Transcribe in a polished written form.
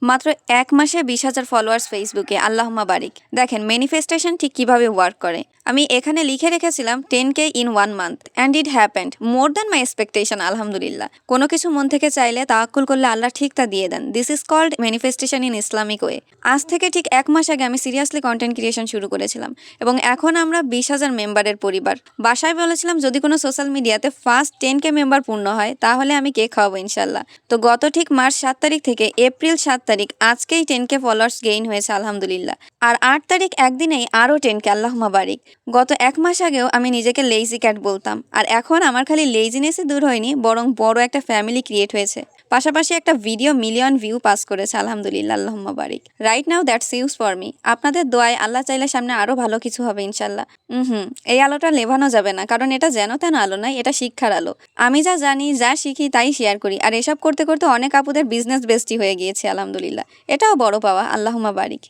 মাত্র ১ মাসে ২০,০০০ ফলোয়ার্স ফেসবুকে, আল্লাহুম্মা বারিক। দেখেন ম্যানিফেস্টেশন ঠিক কিভাবে ওয়ার্ক করে। আমি এখানে লিখে রেখেছিলাম 10K in 1 month and it happened more than my expectation. আলহামদুলিল্লাহ, কোনো কিছু মন থেকে চাইলে তাওয়াক্কুল করলে আল্লাহ ঠিক তা দিয়ে দেন। This is called manifestation in Islamic way. আজ থেকে ঠিক ১ মাস আগে আমি সিরিয়াসলি কন্টেন্ট ক্রিয়েশন শুরু করেছিলাম এবং এখন আমরা ২০,০০০ মেম্বারের পরিবার। বাসায় বলেছিলাম যদি কোনো সোশ্যাল মিডিয়াতে ফার্স্ট 10K মেম্বার পূর্ণ হয় তাহলে আমি কেক খাওয়াবো ইনশাল্লাহ। তো গত ঠিক মার্চ ৭ তারিখ থেকে এপ্রিল ৭ তারিখ আজকেই 10K ফলোয়ার্স গেইন হয়েছে আলহামদুলিল্লাহ। আর ৮ তারিখ একদিনেই আরও 10K, আল্লাহুম্মা বারিক। গত ১ মাস আগেও আমি নিজেকে লেজি ক্যাট বলতাম, আর এখন আমার খালি লেজিনেসই দূর হয়নি, বরং বড় একটা ফ্যামিলি ক্রিয়েট হয়েছে। পাশাপাশি একটা ভিডিও মিলিয়ন ভিউ পাস করেছে আলহামদুলিল্লাহ, আল্লাহুম্মা বারিক। Right now that's use for me. আপনাদের দোয়ায় আল্লাহ চাইলে সামনে আরো ভালো কিছু হবে ইনশাল্লাহ। এই আলোটা নেভানো যাবে না, কারণ এটা যেন তেন আলো নয়, এটা শিক্ষার আলো। আমি যা জানি যা শিখি তাই শেয়ার করি, আর এসব করতে করতে অনেক আপুদের বিজনেস বেস্টি হয়ে গিয়েছে আলহামদুলিল্লাহ। এটাও বড় পাওয়া, আল্লাহুম্মা বারিক।